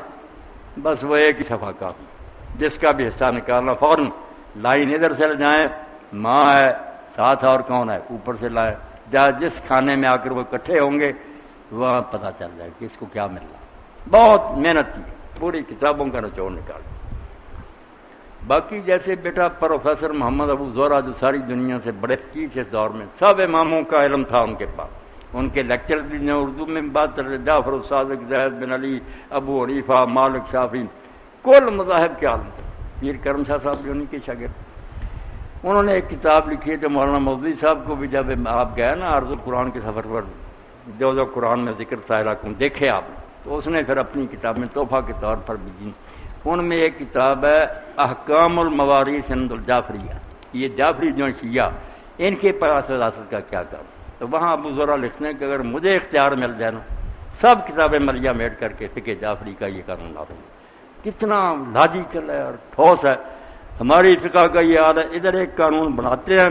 بس، وہ ایک ہی صفحہ کافی. جس کا بھی حصہ نکالنا فوراً لائن ادھر سے جائیں، ماں ہے ساتھ اور کون ہے اوپر سے لائیں، جس کھانے میں آ کر وہ اکٹھے ہوں گے وہاں پتہ چل جائے کہ اس کو کیا مل رہا. بہت محنت کی، پوری کتابوں کا نچوڑ نکال. باقی جیسے بیٹا پروفیسر محمد ابو زہرا جو ساری دنیا سے بڑے چیف اس دور میں، سب اماموں کا علم تھا ان کے پاس، ان کے لیکچر بھی اردو میں بات کر رہے، جعفر الصادق، زید بن علی، ابو حنیفہ، مالک، شافعی، کل مذاہب کے عالم تھے. پیر کرم شاہ صاحب جو ان کے شاگرد، انہوں نے ایک کتاب لکھی ہے جو مولانا مودودی صاحب کو بھی جب آپ گئے نا عرض القرآن کے سفر پر، جو قرآن میں ذکر سائرہ کو دیکھے آپ نے، تو اس نے پھر اپنی کتاب میں تحفہ کے طور پر بھی دی. ان میں ایک کتاب ہے احکام الموارث عند الجعفریہ، یہ جعفری جو شیعہ ان کے پاس وراثت کا کیا کام. تو وہاں ابو ذرا لکھتے ہیں کہ اگر مجھے اختیار مل جائے نا سب کتابیں مریا میٹ کر کے فقہ جعفری کا یہ قانون لا دوں. کتنا لاجیکل ہے اور ٹھوس ہے. ہماری فقہ کا یہ حال ہے، ادھر ایک قانون بناتے ہیں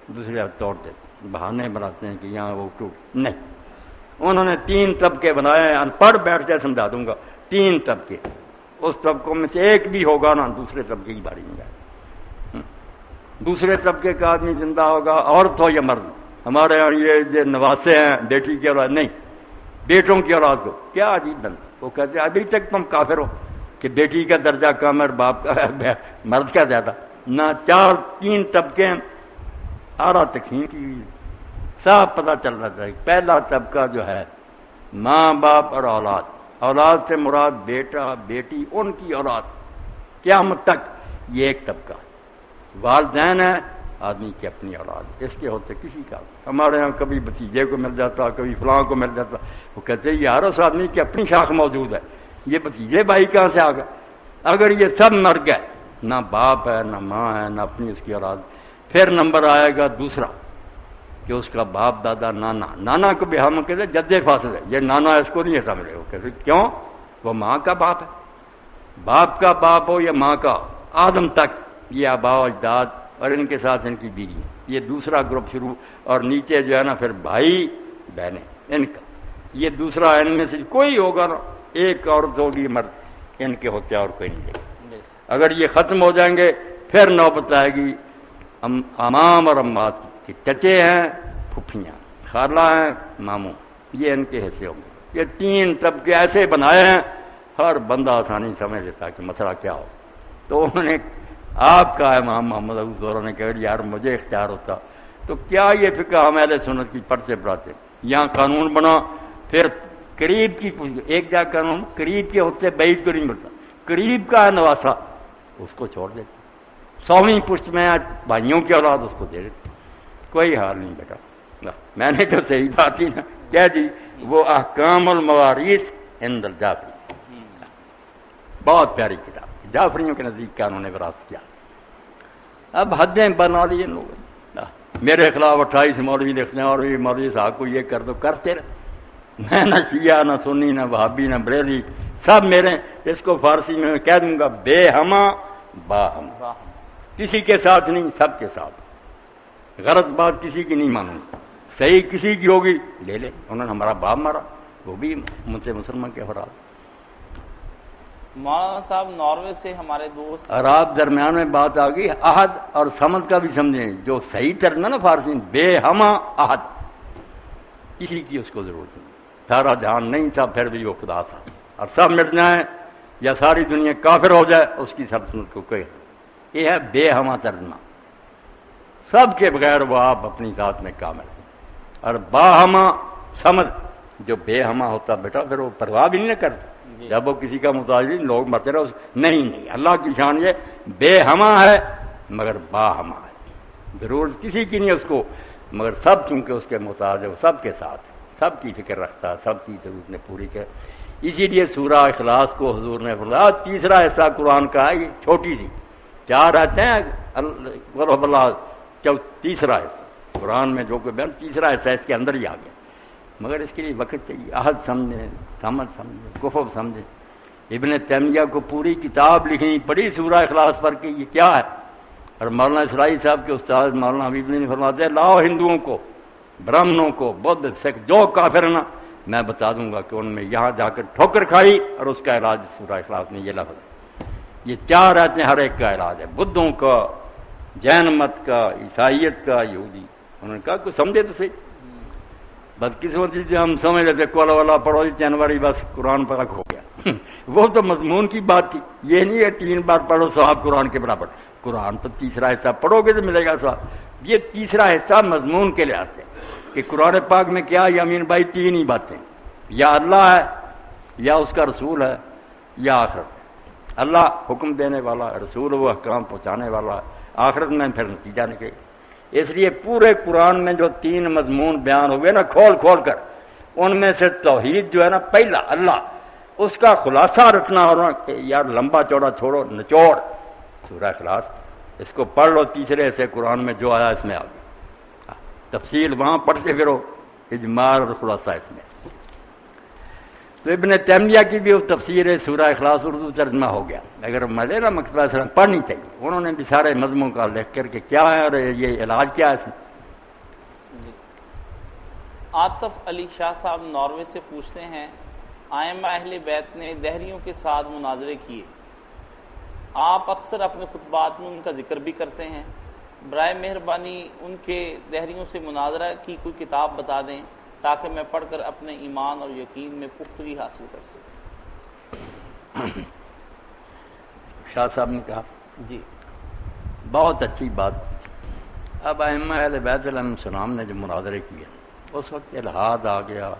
دوسرے توڑتے، بہانے بناتے ہیں کہ یہاں وہ ٹوٹ نہیں. انہوں نے 3 طبقے بنائے، ان پڑھ بیٹھ جائے سمجھا دوں گا. 3 طبقے، اس طبقوں میں سے ایک بھی ہوگا نا دوسرے طبقے کی باری میں جائے. دوسرے طبقے کا آدمی زندہ ہوگا، عورت ہو یا مرد. ہمارے یہاں یہ نواسے ہیں بیٹی کی اولاد نہیں، بیٹوں کی اولاد کو کیا عجیب بن. وہ کہتے ہیں ابھی تک تم کافر ہو کہ بیٹی کا درجہ کم ہے باپ کا مرد کا زیادہ. نہ 3 طبقے ہیں، آرا تقسیم کی ہوئی، صاف پتہ چل رہا تھا. پہلا طبقہ جو ہے ماں باپ اور اولاد، اولاد سے مراد بیٹا بیٹی ان کی اولاد قیامت تک، یہ ایک طبقہ. والدین ہیں آدمی کی اپنی اولاد، اس کے ہوتے کسی کا. ہمارے ہاں کبھی بھتیجے کو مل جاتا، کبھی فلاں کو مل جاتا. وہ کہتے ہیں یار اس آدمی کی اپنی شاخ موجود ہے، یہ بھتیجے بھائی کہاں سے آ گئے. اگر یہ سب مر گئے، نہ باپ ہے نہ ماں ہے نہ اپنی اس کی اولاد، پھر نمبر آئے گا دوسرا کہ اس کا باپ دادا نانا. نانا کو بھی ہم کہتے ہیں جد فاصل ہے، یہ نانا اس کو نہیں سمجھ رہے. وہ کہتے کیوں؟ وہ ماں کا باپ ہے، باپ کا باپ ہو یا ماں کا، آدم تک یہ آبا و اجداد اور ان کے ساتھ ان کی بیوی. یہ دوسرا گروپ شروع، اور نیچے جو ہے نا پھر بھائی بہنیں ان کا. یہ دوسرا ان میں سے کوئی ہوگا نا، ایک عورت ہوگی مرد، ان کے ہوتے اور کوئی نہیں دے. اگر یہ ختم ہو جائیں گے پھر نوبت آئے گی امام اور امات کی. چچے ہیں، پھپھیاں، خالہ ہیں، ماموں، یہ ان کے حصے ہوں گے. یہ 3 طبقے ایسے بنائے ہیں ہر بندہ آسانی سمجھ لیتا کہ مسئلہ کیا ہو. تو انہوں نے آپ کا امام محمد ابو زہرا نے کہا یار مجھے اختیار ہوتا تو کیا یہ فقہ ہم اہل سنت کی پڑھتے پڑھاتے. یہاں قانون بنا، پھر قریب کی ایک جگہ قانون قریب کے ہوتے بعید کو نہیں ملتا، قریب کا ہے نواسا اس کو چھوڑ دیتے. 100ویں پشت میں بھائیوں کی اولاد اس کو دے دیتے، کوئی حال نہیں بیٹا۔ میں نے تو صحیح بات ہی نا کیا جی، وہ احکام الموارث عند الجعفری، بہت پیاری کتاب، جعفریوں کے نزدیک کیا انہوں نے وراثت کیا۔ اب حدیں بنا لی ان لوگوں نے، میرے خلاف 28 مولوی لکھتے ہیں اور یہ مولوی صاحب کو یہ کر دو، کرتے رہے۔ میں نہ شیعہ نہ سنی نہ وہابی نہ بریلوی، سب میرے، اس کو فارسی میں کہہ دوں گا بے ہما باہما، کسی کے ساتھ نہیں، سب کے ساتھ، غلط بات کسی کی نہیں مانوں، صحیح کسی کی ہوگی لے لے۔ انہوں نے ہمارا باپ مارا، وہ بھی مجھ سے مسلمان کے افراد۔ مولانا صاحب ناروے سے ہمارے دوست، اور آپ درمیان میں بات آ گئی عہد اور سمد کا بھی سمجھیں، جو صحیح ترجمہ نا فارسی میں بے ہما عہد، کسی کی اس کو ضرورت نہیں، سارا جہان نہیں تھا پھر بھی وہ خدا تھا، اور سب مٹ جائیں یا ساری دنیا کافر ہو جائے اس کی سلطنت کو کوئی، یہ ہے بے ہما ترجمہ، سب کے بغیر وہ آپ اپنی ذات میں کامل ہیں۔ اور باہما سمد، جو بے ہما ہوتا بیٹا پھر وہ پرواہ بھی نہیں کرتا، جب وہ کسی کا محتاج نہیں، لوگ مرتے رہو، نہیں، اللہ کی شان یہ بے ہما ہے مگر باہما ہے، ضرورت کسی کی نہیں اس کو، مگر سب چونکہ اس کے محتاج ہے، وہ سب کے ساتھ ہے، سب کی فکر رکھتا ہے، سب کی ضرورت نے پوری کر۔ اسی لیے سورہ اخلاص کو حضور نے فرمایا تیسرا حصہ قرآن کا ہے، یہ چھوٹی سی 4 آتے ہیں اللہ، تیسرا حصہ قرآن میں جو کہ بیان، تیسرا حصہ اس کے اندر ہی آ گیا، مگر اس کے لیے وقت چاہیے، عہد سمجھیں، سمجھ سمجھیں، کفر سمجھیں۔ ابن تیمیہ کو پوری کتاب لکھنی پڑی سورہ اخلاص پر کہ یہ کیا ہے، اور مولانا اسرائیل صاحب کے استاد مولانا حبیب نے فرماتے ہیں لاؤ ہندوؤں کو، برہمنوں کو، بدھ سکھ جو کافر ہیں نا، میں بتا دوں گا کہ ان میں یہاں جا کر ٹھوکر کھائی اور اس کا علاج سورہ اخلاص میں یہ لفظ ہے، یہ 4 آتے ہیں، ہر ایک کا علاج ہے، بدھوں کا، جین مت کا، عیسائیت کا، یہودی۔ انہوں نے کہا کوئی سمجھے تو صحیح، بدقسمتی سے ہم سمجھ لیتے کولا والا پڑھو جنوری بس قرآن پاک ہو گیا، وہ تو مضمون کی بات تھی، یہ نہیں ہے 3 بار پڑھو صاحب قرآن کے برابر، قرآن تو تیسرا حصہ پڑھو گے تو ملے گا صاحب۔ یہ تیسرا حصہ مضمون کے لحاظ سے کہ قرآن پاک میں کیا یامین بھائی 3 ہی باتیں، یا اللہ ہے، یا اس کا رسول ہے، یا آخرت۔ اللہ حکم دینے والا، رسول وہ احکام پہنچانے والا ہے، آخرت میں پھر نتیجہ نکلے۔ اس لیے پورے قرآن میں جو 3 مضمون بیان ہوئے نا کھول کھول کر، ان میں سے توحید جو ہے نا پہلا اللہ، اس کا خلاصہ رکھنا اور کہ یار لمبا چوڑا چھوڑو، نچوڑ سورہ اخلاص، اس کو پڑھ لو، تیسرے سے قرآن میں جو آیا اس میں آ گیا، تفصیل وہاں پڑھتے پھرو، اجمال اور خلاصہ اس میں۔ تو ابن تیمیہ کی بھی وہ تفسیر سورہ اخلاص اردو ترجمہ ہو گیا، اگر ملے نا مکتبہ سلام پڑھنی چاہیے، انہوں نے بھی سارے مضمون کا لکھ کر کے کیا ہے اور یہ علاج کیا ہے اس میں۔ عاطف علی شاہ صاحب ناروے سے پوچھتے ہیں ائمہ اہل بیت نے دہریوں کے ساتھ مناظرے کیے، آپ اکثر اپنے خطبات میں ان کا ذکر بھی کرتے ہیں، برائے مہربانی ان کے دہریوں سے مناظرہ کی کوئی کتاب بتا دیں تاکہ میں پڑھ کر اپنے ایمان اور یقین میں پختگی حاصل کر سکوں۔ شاہ صاحب نے کہا جی بہت اچھی بات۔ اب ائمہ اہل بیت علیہ السلام نے جو مناظرے کیے اس وقت الحاد آ گیا،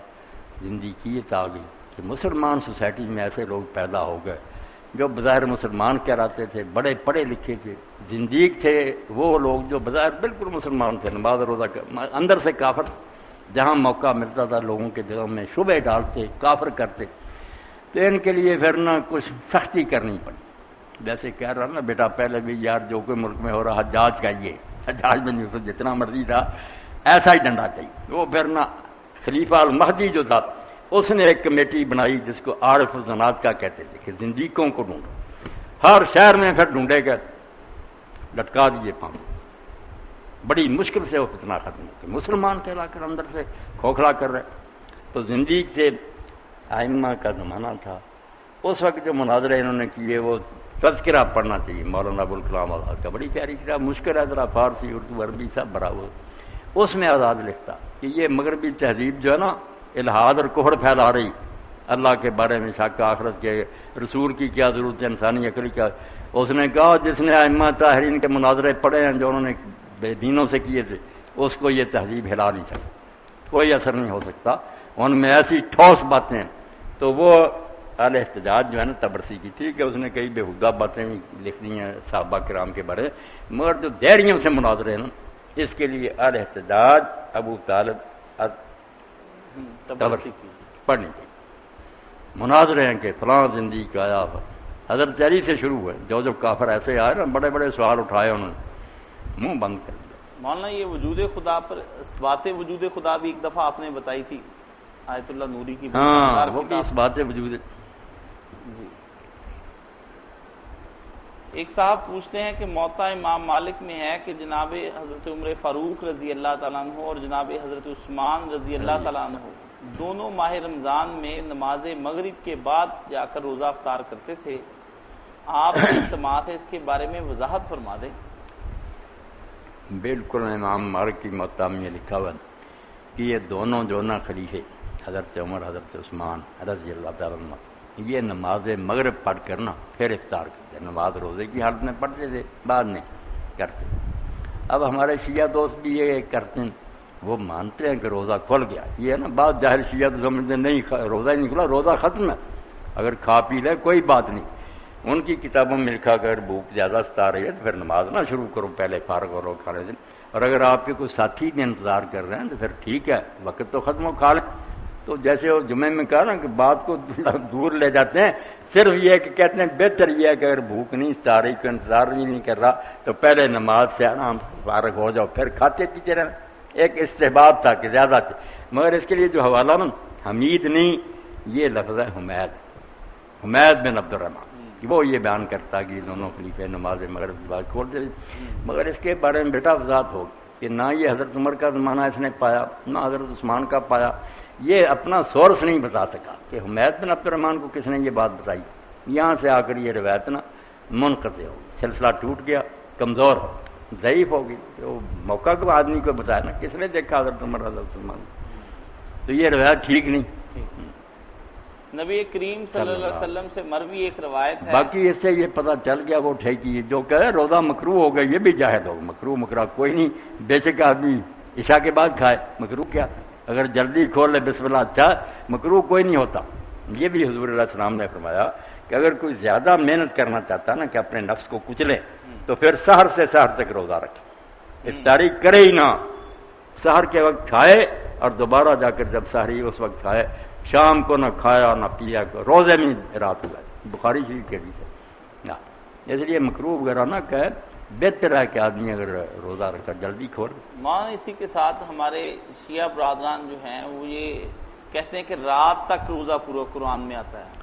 زندگیت آ گئی کہ مسلمان سوسائٹی میں ایسے لوگ پیدا ہو گئے جو بظاہر مسلمان کہلاتے تھے، بڑے پڑھے لکھے تھے، زندیق تھے، وہ لوگ جو بظاہر بالکل مسلمان تھے، نماز روزہ اندر سے کافر، جہاں موقع ملتا تھا لوگوں کے دلوں میں شبہ ڈالتے، کافر کرتے۔ تو ان کے لیے پھر نہ کچھ سختی کرنی پڑی، جیسے کہہ رہا نا بیٹا پہلے بھی یار جو کوئی ملک میں ہو رہا حجاج کا یہ حجاج بن یوسف جتنا مرضی تھا ایسا ہی ڈنڈا چاہیے۔ وہ پھر نہ خلیفہ المہدی جو تھا اس نے ایک کمیٹی بنائی جس کو عارف الزناد کا کہتے تھے کہ زندیقوں کو ڈھونڈو، ہر شہر میں پھر ڈھونڈے گئے، لٹکا دیے پاؤں، بڑی مشکل سے وہ فتنہ ختم کہ مسلمان کہلا کر اندر سے کھوکھلا کر رہے۔ تو زندیق سے ائمہ کا زمانہ تھا، اس وقت جو مناظرے انہوں نے کیے وہ تذکرہ پڑھنا چاہیے مولانا ابوالکلام آزاد کا، بڑی پیاری کتاب، مشکل ہے ذرا، فارسی اردو عربی سب بھرا ہوا، اس میں آزاد لکھتا کہ یہ مغربی تہذیب جو ہے نا الحاد اور کفر پھیلا رہی، اللہ کے بارے میں شک، آخرت کے رسول کی کیا ضرورت ہے، انسانی عقل کیا۔ اس نے کہا جس نے ائمہ طاہرین کے مناظرے پڑھے ہیں جو انہوں نے بے دینوں سے کیے تھے، اس کو یہ تہذیب ہلا نہیں سکتی، کوئی اثر نہیں ہو سکتا ان میں ایسی ٹھوس باتیں۔ تو وہ اہل احتجاج جو ہے نا تبرسی کی تھی کہ اس نے کئی بےہودہ باتیں لکھ دی ہیں صحابہ کرام کے بارے، مگر جو دہریوں سے مناظرے ہیں نا اس کے لیے اہل احتجاج ابو طالب تبرسی کی پڑھنی چاہیے۔ مناظرے ہیں کہ فلاں زندگی کا آیا، حضرت علی سے شروع ہوئے، جو کافر ایسے آئے نا بڑے بڑے سوال اٹھائے انہوں نے، منہ بند کر دیا۔ مولانا یہ وجود خدا پر بات وجود خدا بھی ایک دفعہ آپ نے بتائی تھی آیت اللہ نوری کی، ہاں وہ بھی اس بات وجود جی۔ ایک صاحب پوچھتے ہیں کہ موطا امام مالک میں ہے کہ جناب حضرت عمر فاروق رضی اللہ تعالیٰ عنہ اور جناب حضرت عثمان رضی اللہ تعالیٰ عنہ دونوں ماہ رمضان میں نماز مغرب کے بعد جا کر روزہ افطار کرتے تھے، آپ سے التماس ہے اس کے بارے میں وضاحت فرما دیں۔ بالکل امام مالک کی موطا میں یہ لکھا ہوا کہ یہ دونوں جو نا خلیفے حضرت عمر حضرت عثمان رضی اللہ تعالیٰ عنہ یہ نماز مغرب پڑھ کر نا پھر افطار کرتے، نماز روزے کی حالت میں پڑھتے تھے بعد میں کرتے۔ اب ہمارے شیعہ دوست بھی یہ کرتے ہیں، وہ مانتے ہیں کہ روزہ کھل گیا، یہ ہے نا بات ظاہر شیعہ تو سمجھتے نہیں روزہ ہی نہیں کھلا، روزہ ختم ہے، اگر کھا پی لے کوئی بات نہیں۔ ان کی کتابوں میں لکھا کہ اگر بھوک زیادہ ستا رہی ہے تو پھر نماز نہ شروع کرو، پہلے فارغ ہو کھانے دن، اور اگر آپ کے کوئی ساتھی بھی انتظار کر رہے ہیں تو پھر ٹھیک ہے وقت تو ختم ہو کھا لیں۔ تو جیسے وہ جمعے میں کہا نا کہ بات کو دور لے جاتے ہیں، صرف یہ کہ کہتے ہیں بہتر یہ ہے کہ اگر بھوک نہیں ستا رہی، کوئی انتظار نہیں کر رہا تو پہلے نماز سے آرام فارغ ہو جاؤ، پھر کھاتے پیتے رہنا۔ ایک استحباب تھا کہ زیادہ تھے، مگر اس کے لیے جو حوالہ نا حمید نہیں، یہ لفظ ہے حمید بن عبد الرحمن، وہ یہ بیان کرتا کہ یہ دونوں خلیفے نماز مغرب کے بعد کھول دے، مگر اس کے بارے میں بیٹا وضاحت ہو کہ نہ یہ حضرت عمر کا زمانہ اس نے پایا نہ حضرت عثمان کا پایا، یہ اپنا سورس نہیں بتا سکا کہ حمید بن عبد الرحمن کو کس نے یہ بات بتائی۔ یہاں سے آ کر یہ روایت نا منقطع ہو، سلسلہ ٹوٹ گیا، کمزور ہو، ضعیف ہوگی، تو موقع کو آدمی کو بتایا نا کس نے دیکھا حضرت عمر حضرت عثمان، تو یہ روایت ٹھیک نہیں۔ نبی کریم صلی اللہ علیہ وسلم سے مروی ایک روایت ہے، باقی اس سے یہ پتہ چل گیا وہ ٹھیکی جو کہ روزہ مکروہ ہو گیا، یہ بھی جاہد ہوگا، مکروہ مکرہ کوئی نہیں، بے شک آدمی عشاء کے بعد کھائے، مکروہ کیا، اگر جلدی کھول لے بسم اللہ اچھا، مکروہ کوئی نہیں ہوتا۔ یہ بھی حضور علیہ السلام نے فرمایا کہ اگر کوئی زیادہ محنت کرنا چاہتا نا کہ اپنے نفس کو کچلے تو پھر سحر سے سحر تک روزہ رکھے، افطاری کرے ہی نہ، سحر کے وقت کھائے اور دوبارہ جا کر جب سحری اس وقت کھائے، شام کو نہ کھایا نہ پیا، روزے میں رات ہوا، بخاری شریف کے حدیث ہے۔ اس لیے مکروہ وغیرہ نہ کہے، بہتر ہے کہ آدمی اگر روزہ رکھ کر جلدی کھول۔ ماں اسی کے ساتھ ہمارے شیعہ برادران جو ہیں وہ یہ کہتے ہیں کہ رات تک روزہ پورا قرآن میں آتا ہے،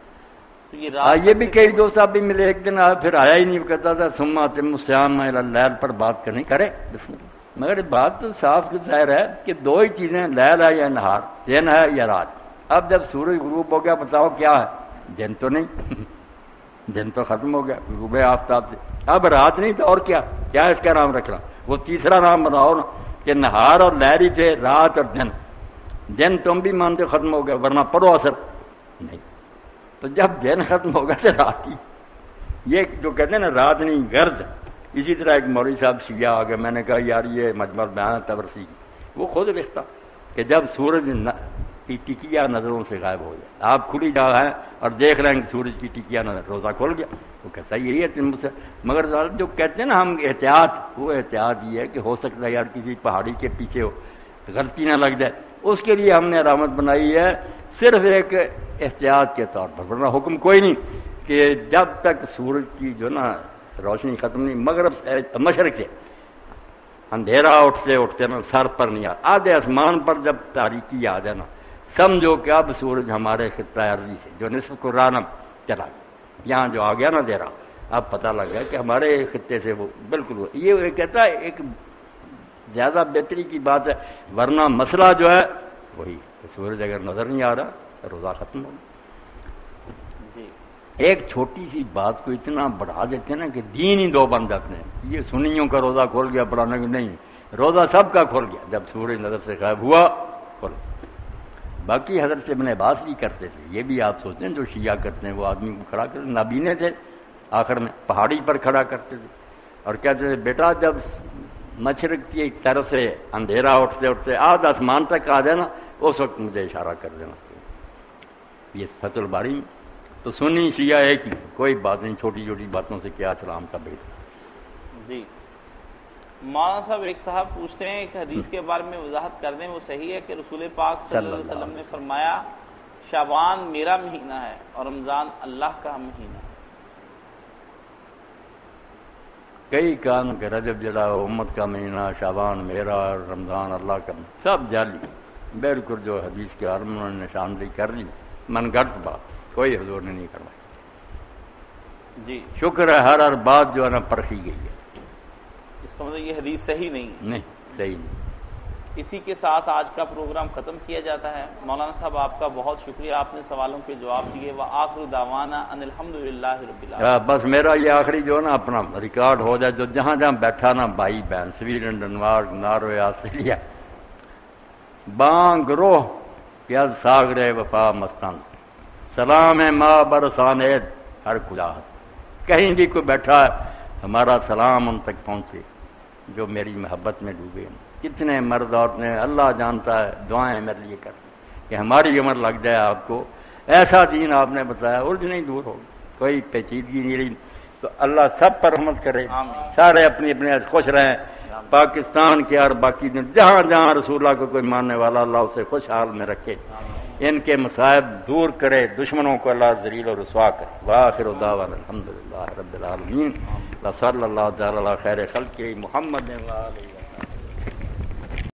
تو یہ رات یہ بھی کئی دوست آپ بھی ملے، ایک دن پھر آیا ہی نہیں، کہتا تھا ثم اتم الصیام الی اللیل پر بات کرنی کرے، مگر بات تو صاف ظاہر ہے کہ دو ہی چیزیں، لیل ہے یا نہار، دن ہے یا رات۔ اب جب سورج غروب ہو گیا بتاؤ کیا ہے، دن تو نہیں، دن تو ختم ہو گیا غروب آفتاب سے، اب رات نہیں تو اور کیا اس کا نام رکھنا، وہ تیسرا نام بناؤ نا کہ نہار اور لہری تھے، رات اور دن تم بھی مانتے ختم ہو گیا، ورنہ پڑھو اثر نہیں، تو جب دن ختم ہو گیا تو رات ہی، یہ جو کہتے ہیں نا رات نہیں گرد۔ اسی طرح ایک مولوی صاحب شیعہ آ گئے، میں نے کہا یار یہ مجمع بیان تبرسی کی، وہ خود لکھتا کہ جب سورج کی ٹکیا نظروں سے غائب ہو جائے، آپ کھلی جگہ ہیں اور دیکھ رہے ہیں کہ سورج کی ٹکیا نظر، روزہ کھول گیا، وہ کہتا یہی ہے تم سے، مگر جو کہتے ہیں نا ہم احتیاط، وہ احتیاط یہ ہے کہ ہو سکتا ہے یار کسی پہاڑی کے پیچھے ہو غلطی نہ لگ جائے، اس کے لیے ہم نے علامت بنائی ہے صرف ایک احتیاط کے طور پر، ورنہ حکم کوئی نہیں کہ جب تک سورج کی جو نا روشنی ختم نہیں، مغرب مشرق سے اندھیرا اٹھتے نا سر پر نہیں آدھے آسمان پر جب تاریکی آ جائے نا سمجھو کہ اب سورج ہمارے خطہ عرضی سے جو نصف قرآن چلا گیا، یہاں جو آ گیا نا اندھیرا، اب پتہ لگ گیا کہ ہمارے خطے سے وہ بالکل یہ کہتا ہے ایک زیادہ بہتری کی بات ہے، ورنہ مسئلہ جو ہے وہی سورج اگر نظر نہیں آ رہا تو روزہ ختم ہو گیا۔ ایک چھوٹی سی بات کو اتنا بڑھا دیتے ہیں نا کہ دین ہی دو بن جاتے ہیں، یہ سنیوں کا روزہ کھول گیا پڑھانے کا نہیں، روزہ سب کا کھول گیا، جب سورج نظر سے غائب ہوا کھول گیا۔ باقی حضرت ابن عباس بھی کرتے تھے، یہ بھی آپ سوچتے ہیں جو شیعہ کرتے ہیں وہ آدمی کو کھڑا کرتے، نابینے تھے، آخر میں پہاڑی پر کھڑا کرتے تھے اور کہتے تھے بیٹا جب مشرق کی ایک طرف سے اندھیرا اٹھتے آدھ آسمان تک آ جائے نا اس وقت مجھے اشارہ کر دینا۔ یہ فتح الباری تو سنی شیعہ ایک ہی، کوئی بات نہیں، چھوٹی چھوٹی باتوں سے کیا اسلام کا بیٹا۔ جی مولانا صاحب، ایک صاحب پوچھتے ہیں ایک حدیث کے بارے میں وضاحت کر دیں، وہ صحیح ہے کہ رسول پاک صلی اللہ علیہ وسلم نے فرمایا شعبان میرا مہینہ ہے اور رمضان اللہ کا مہینہ ہے؟ کئی کام کہ رجب جڑا امت کا مہینہ، شعبان میرا، رمضان اللہ کا، سب جعلی، بالکل جو حدیث کے عالم نے نشاندہی کر لی، من گھڑت بات، کوئی حضور نے نہیں کروائی۔ جی شکر ہے ہر بات جو ہے نا پرکھی گئی ہے، اس کا مطلب یہ حدیث صحیح نہیں ہے۔ نہیں صحیح نہیں۔ اسی کے ساتھ آج کا پروگرام ختم کیا جاتا ہے۔ مولانا صاحب آپ کا بہت شکریہ، آپ نے سوالوں کے جواب دیے۔ وآخر دعوانا ان الحمدللہ رب العالمین۔ بس میرا یہ آخری جو نا اپنا ریکارڈ ہو جائے، جو جہاں جہاں بیٹھا نا بھائی بہن، سویڈن، ڈنمارک، ناروے، آسٹریلیا، بانگ روح کہ از ساغر وفا مستان، سلام ہے ماں برسانید ہر کجا، کہیں بھی کوئی بیٹھا ہے ہمارا سلام ان تک پہنچے جو میری محبت میں ڈوبے ہیں۔ کتنے مرد عورتیں اللہ جانتا ہے دعائیں میرے لیے کرتے کہ ہماری عمر لگ جائے آپ کو، ایسا دین آپ نے بتایا، الجھ نہیں دور ہوگی، کوئی پیچیدگی نہیں رہی۔ تو اللہ سب پر رحمت کرے، آمین۔ سارے اپنی اپنے خوش رہیں، پاکستان کے اور باقی جہاں جہاں رسول اللہ کو کوئی ماننے والا اللہ اسے خوشحال میں رکھے، ان کے مصائب دور کرے، دشمنوں کو اللہ ذلیل و رسوا کرے۔ وآخر دعوانا الحمدللہ رب العالمین، وصلی اللہ تعالی علی خیر خلقہ محمد وآلہ